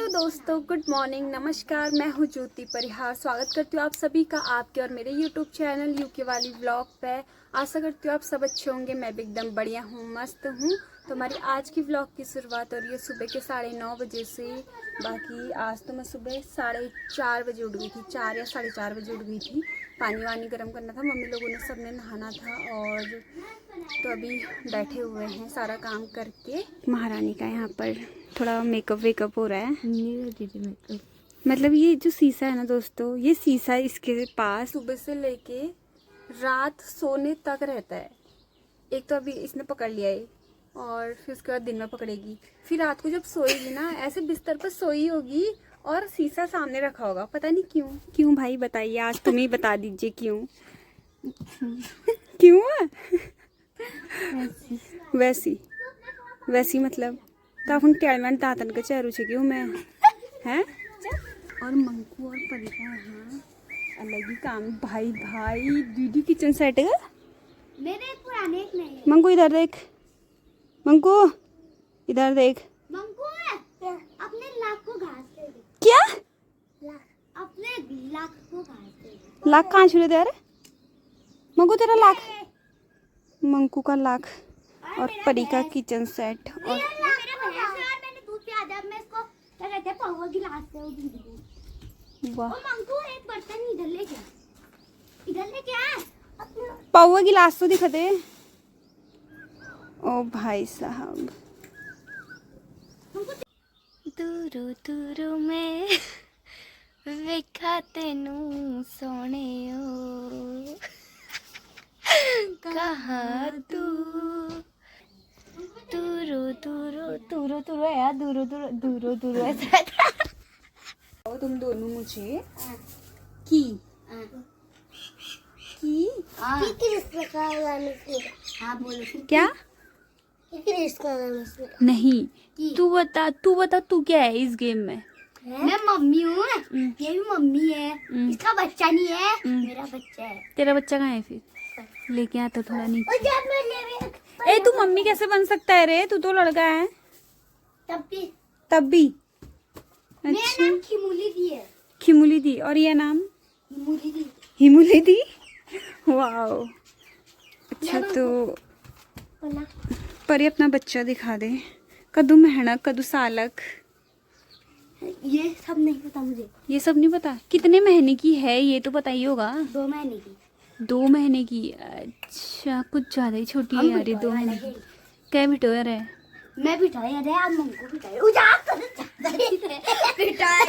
दोस्तों, good morning, नमस्कार। मैं हूँ ज्योति परिहार। स्वागत करती हूँ आप सभी का आपके और मेरे यूट्यूब चैनल यूके वाली व्लॉग पे। आशा करती हूँ आप सब अच्छे होंगे। मैं भी एकदम बढ़िया हूँ, मस्त हूँ। तो हमारी आज की व्लॉग की शुरुआत हो रही है सुबह के 9:30 बजे से। बाकी आज तो मैं सुबह 4:30 बजे उठ गई थी, 4 या 4:30 बजे उठ गई थी। पानी वानी गर्म करना था, मम्मी लोगों ने सबने नहाना था। और तो अभी बैठे हुए हैं सारा काम करके। महारानी का यहाँ पर थोड़ा मेकअप वेकअप हो रहा है। मेकअप मतलब ये जो शीशा है ना दोस्तों, ये शीशा इसके पास सुबह से लेके रात सोने तक रहता है। एक तो अभी इसने पकड़ लिया है और फिर उसके बाद दिन में पकड़ेगी। फिर रात को जब सोएगी ना, ऐसे बिस्तर पर सोई होगी और शीशा सामने रखा होगा। पता नहीं क्यों। क्यों भाई बताइए, आज तुम ही बता दीजिए क्यों। क्यों वैसी वैसी मतलब तो अपन कैलमैन दातन के चेहरू छे क्यों मैं हैं। और मंकू और परिका यहाँ अलग ही काम। भाई भाई दीदी किचन सेट है मेरे एक पुराने एक नहीं है। मंकू इधर देख, मंकू इधर देख। मंकू है अपने लाख को घास दे दे। क्या लाख अपने लाख को घास दे दे। लाख कहाँ छुड़े दे रहे मंकू तेरा लाख। मंकू का लाख और परी का किचन सेट। और मेरा भैंस है और मैंने दूध पिया दिया। अब मैं इसको क्या कहते हैं पावा गिलास से वो दूध दूँ। वाह, ओ मंकू एक बर्तन इधर लेके आ, इधर लेके आ अपने। पावा गिलास तो दिखा दे। ओ भाई साहब, दूरू दूरू में वेखा तेनू सोहणियो कहाँ तू दूरू दूरू दूरू दूरू है यार, दूरू दूरू दूरू दूरू ऐसा तुम दोनों मुझे की हाँ बोलो क्या मैं नहीं। तू बता तू क्या है इस गेम में। मम्मी हूँ। ये भी मम्मी है। इसका बच्चा नहीं है, मेरा बच्चा है। तेरा बच्चा कहाँ है फिर, लेके आता थोड़ा नीचे। और जब मैं ले ए तू मम्मी कैसे बन सकता है रे, तू तो लड़का है। तब भी मेरा अच्छा। नाम खिमुली दी है। खिमुली दी और ये नाम खिमुली दी। हिमुली दी। वाओ अच्छा। तो बोला परी अपना बच्चा दिखा दे। कद्दू मेहनत कद्दू सालक ये सब नहीं पता मुझे। ये सब नहीं पता। कितने महीने की है ये तो पता ही होगा। 2 महीने की। 2 महीने की। अच्छा कुछ ज्यादा ही छोटी है यार ये 2 महीने की। क्या बिटोया रे। मैं बिठाया रे आज मंगू बिठाया। उजाड़ कर बिठाया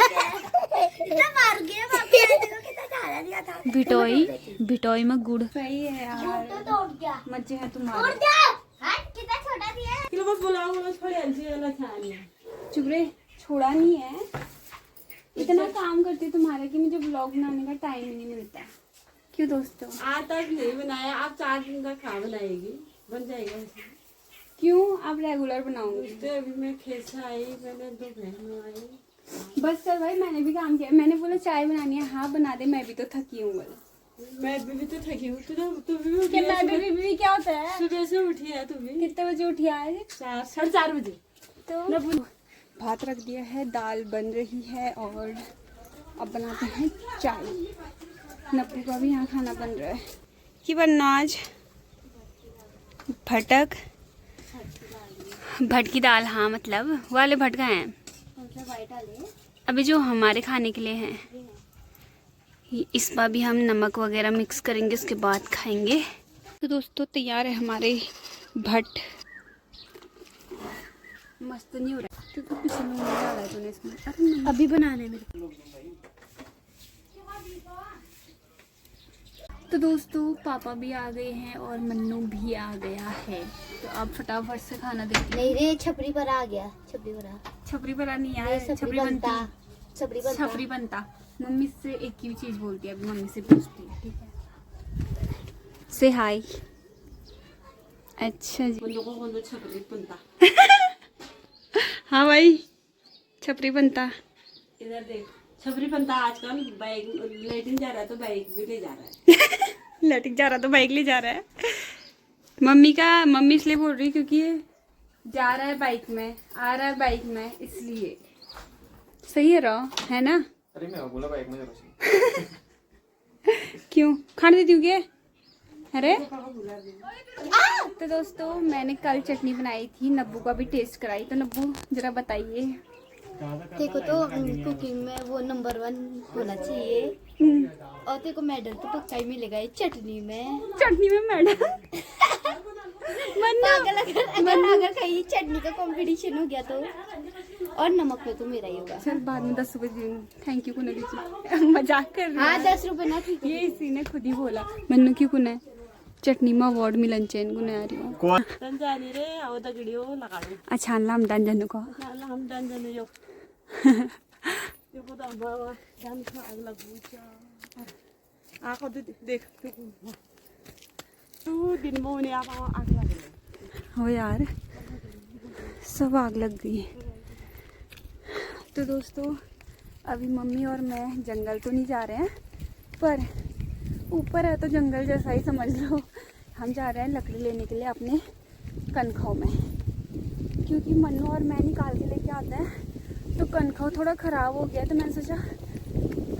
इतना मार गया बाकी देखो कितना ज्यादा दिया था। बिटोई में गुड़ सही है यार। तो तोड़ गया। मजे है तोड़ तुम्हारे। गया। हट कितना छोटा दिया है। किलो बस बोला वो छोड़े अलसी वाला खानी है। चुप रे, छोड़ा नहीं है। इतना काम करती तुम्हारा कि मुझे ब्लॉग बनाने का टाइम ही नहीं मिलता। क्यों दोस्तों। आज तक नहीं बनाया, आप 4 दिन का खा बनाएगी, बन जाएगा ऐसे। क्यों आप रेगुलर बनाओगे। उससे अभी मैं खेत से आई, मैंने 2 बहनों आई। बस कर भाई, मैंने भी काम किया। मैंने बोला चाय बनानी है, हाँ बना दे। मैं भी तो थकी हूँ। मैं भी तो थकी हूँ। तू भी उठी क्या है मैं सुबह? भी क्या होता है। सुबह से उठी है तू भी? कितने बजे उठी आज। 4 साढ़े 4 बजे। तो भात रख दिया है, दाल बन रही है और अब बनाते हैं चाय। नप्पू का भी यहाँ खाना बन रहा है। कि बनना आज भट की दाल। हाँ मतलब वाले भट का है अभी जो हमारे खाने के लिए हैं। इस बार भी हम नमक वगैरह मिक्स करेंगे, उसके बाद खाएंगे। तो दोस्तों तैयार है हमारे भट। मस्त नहीं हो रहा क्योंकि पीछे में डाला है तूने इसमें। अरे अभी बनाना है मेरे को। तो दोस्तों पापा भी आ गए हैं और मन्नू भी आ गया है। तो अब फटाफट से खाना देखते हैं। नहीं रे छपरी पर आ गया। छपरी पर नहीं आया, छपरी बनता। छपरी बनता। छपरी बनता। मम्मी से एक ही चीज बोलती है, अभी मम्मी से पूछती है। ठीक है से हाय। अच्छा जी। बंदो छपरी बनता। हाँ भाई छपरी बनता। इधर देख, छपरी बनता आजकल बैग लेटिन जा रहा है तो बैग भी ले जा रहा है। लटक जा रहा तो बाइक ले जा रहा है। मम्मी इसलिए बोल रही क्योंकि ये जा रहा है बाइक में, आ रहा है बाइक में, इसलिए सही है रहा है ना। अरे मैं बोला बाइक में जरा क्यों खाने देती हूँ क्या? अरे तो दोस्तों मैंने कल चटनी बनाई थी, नब्बू का भी टेस्ट कराई। तो नब्बू जरा बताइए। देखो तो कुकिंग में वो नंबर 1 होना चाहिए और तेरे को मेडल तो पक्का ही मिलेगा ये चटनी में। चटनी में मैडम अगर कहीं चटनी का कंपटीशन हो गया तो, और नमक में तो मेरा ही होगा। चल बाद में 10 रुपए दूँ। थैंक यू कुने दीजिए। मजाक कर रही हाँ हूँ। 10 रुपए ना, ठीक है। ये इसी ने खुद ही बोला। मन्नू क्यों कुने चटनी में अवार्ड मिलन चैन कुने आ रही हो। तंजानी रे आओ दगड़ियो लगा दो अच्छा हम डान जानू को ना हम तंजानी यो यो को बाबा जान खा अगला पूछा आको देख तू दिन मोने आप आग लग गई हो यार, सब आग लग गई। तो दोस्तों अभी मम्मी और मैं जंगल तो नहीं जा रहे हैं, पर ऊपर है तो जंगल जैसा ही समझ लो। हम जा रहे हैं लकड़ी लेने के लिए अपने कनखों में, क्योंकि मन्नू और मैं निकाल के लेके आते हैं तो कनखो थोड़ा ख़राब हो गया। तो मैंने सोचा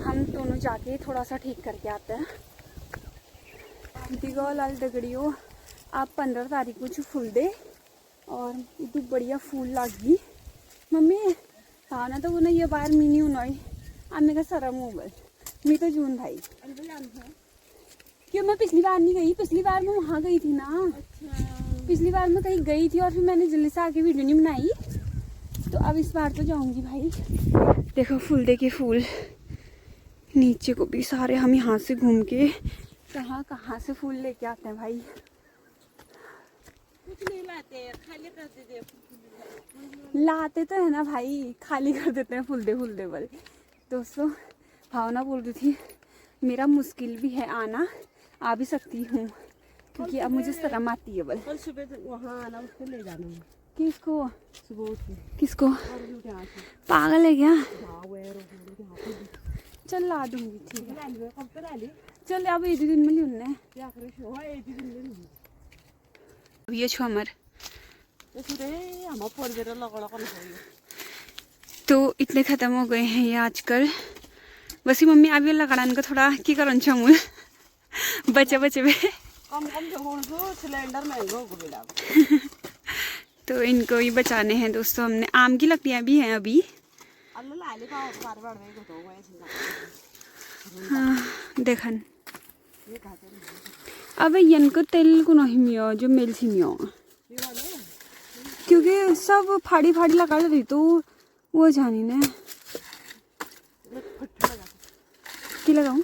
हम दोनों जाके थोड़ा सा ठीक करके आते हैं। दिगो लाल दगड़ियो आप 15 तारीख को फूल दे और इतनी बढ़िया फूल लागी मम्मी हाँ ना। तो वो ना ये बार मिनी हुई आने का सरम हो गए मैं तो जून भाई क्यों मैं पिछली बार नहीं गई। पिछली बार मैं वहाँ गई थी ना। पिछली बार मैं कहीं गई थी और फिर मैंने जल्दी से आके वीडियो नहीं बनाई। तो अब इस बार तो जाऊंगी भाई। देखो फूल दे के फूल नीचे को भी सारे हम यहाँ से घूम के कहाँ से फूल लेके आते हैं भाई। कुछ नहीं लाते खाली कर देते लाते तो है ना भाई, खाली कर देते हैं फूल दे बल। दोस्तों भावना बोल रही थी मेरा मुश्किल भी है आना, आ भी सकती हूँ क्योंकि अब मुझे शर्म आती है बल। कल सुबह वहाँ आना उसको ले जाना है किसको सुबह उठ के किसको और उनके यहाँ से पागल है क्या? हाँ वो है रोक यहाँ पे चल ला दूंगी ठीक है। ला लियो कब तक ला ली चल अब एक दिन में लिखना क्या करे शो है एक दिन ले ली अब ये छो हमार तो सुरे हम फोर बेर लगड़ा कर तो इतने ख़त्म हो गए हैं ये आजकल। बस ही मम्मी अब ये लगाने का थोड़ा की करो छमूल बचे में कम जगह को सिलेंडर महंगा हो गया तो इनको ही बचाने हैं दोस्तों हमने। आम की लकड़ियाँ भी हैं अभी। अल्लाह लाले का बार में को तो वैसे हाँ देखन अब इनको तेल को नहीं मियो जो मेल सी मियो क्योंकि सब फाड़ी लगा रही तो वो जानी ने की लगाऊं।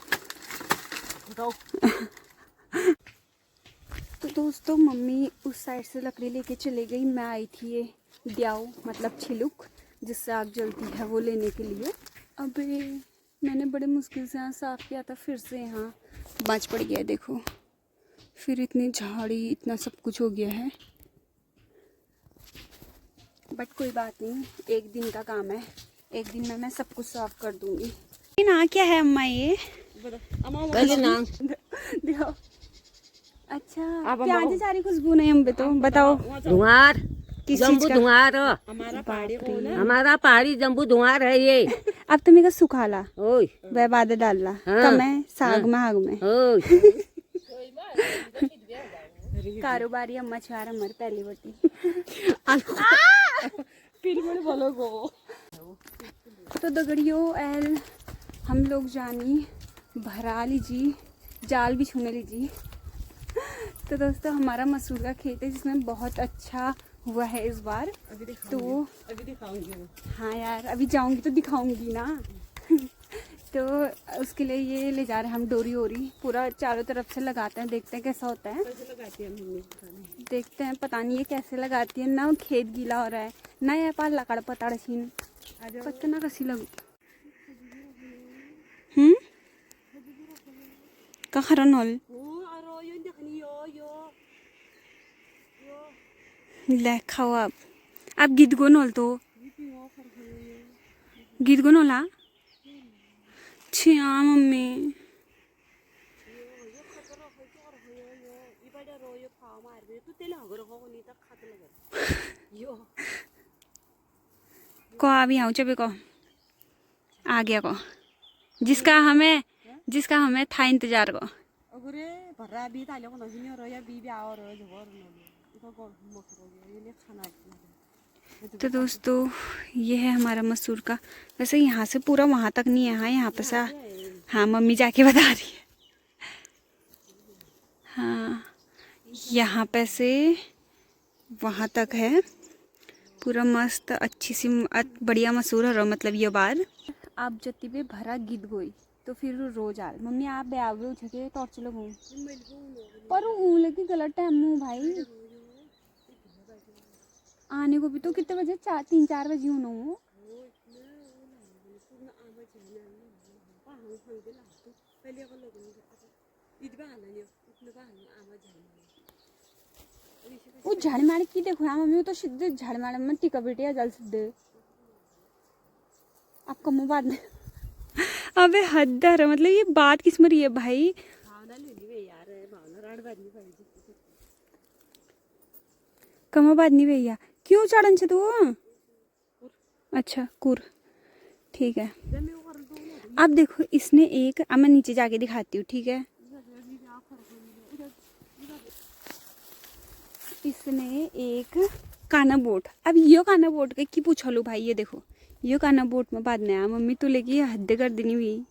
तो दोस्तों मम्मी उस साइड से लकड़ी लेके चले गई। मैं आई थी ये दियाओ मतलब छिलुक जिससे आग जलती है वो लेने के लिए। अब मैंने बड़े मुश्किल से यहाँ साफ़ किया था, फिर से यहाँ बाँच पड़ गया है देखो। फिर इतनी झाड़ी इतना सब कुछ हो गया है, बट कोई बात नहीं, एक दिन का काम है। एक दिन में मैं सब कुछ साफ कर दूंगी। ना क्या है अम्मा ये दिखाओ। अच्छा प्याज सारी खुशबू नहीं हम तो बताओ। धुआर किस जम्बू चीज का? धुआर हमारा पहाड़ी को ना हमारा पहाड़ी जम्बू धुआर है ये। अब तो मेरा सुखाला ओय वह बाद डालला हाँ। कम है साग में आग में ओय कारोबारी अम्मा चार हमारी पहली बटी फिर मैंने बोलो गो तो दगड़ियों एल हम लोग जानी भरा लीजिए जाल भी छूने लीजिए। तो दोस्तों हमारा मसूर का खेत है जिसमें बहुत अच्छा हुआ है इस बार। तो अभी दिखाऊंगी। हाँ यार अभी जाऊंगी तो दिखाऊंगी ना तो उसके लिए ये ले जा रहे हैं हम डोरी ओरी पूरा चारों तरफ से लगाते हैं, देखते हैं कैसा होता है। कैसे लगाती है मम्मी देखते हैं पता नहीं ये कैसे लगाती है ना। खेत गीला हो रहा है ना ये पार लकड़ पताड़ छीन पत्ता ना कसी लगू का खरा नल ले खाओ अब गीत गो नल तो गीत गो नला छिया मम्मी को अभी आऊ चबे को आ गया को जिसका हमें था इंतजार को। अगरे भरा भी ताले को नहीं और या भी और जो और इको को मोटर ये ले खाना तो दोस्तों ये है हमारा मसूर का। वैसे यहाँ से पूरा वहाँ तक नहीं है, हाँ यहाँ पे सा, हाँ मम्मी जाके बता रही है। हाँ यहाँ पे से वहाँ तक है पूरा मस्त अच्छी सी बढ़िया मसूर है। मतलब ये बार आप जति भी भरा गिद गई तो फिर रोज आ मम्मी आप बे आओगे उठे टॉर्च लगाऊँ पर वो लगी गलत टाइम हूँ भाई आने को भी। तो कितने बजे 3-4 बजे होना हो। वो झाड़माड़ की देखो हाँ मम्मी, वो तो सीधे झाड़माड़ में टिका बेटिया जल सीधे आपका मुँह बात नहीं। अबे हद्दर है, मतलब ये बात किस में रही है भाई। कमा बात नहीं भैया क्यों चढ़न से तो अच्छा कुर ठीक है। अब देखो इसने एक, अब मैं नीचे जाके दिखाती हूँ ठीक है। इसने एक काना बोट, अब यो काना बोट के की पूछो लो भाई। ये देखो यो काना बोट में बाद में मम्मी तो लेगी हद कर देनी हुई।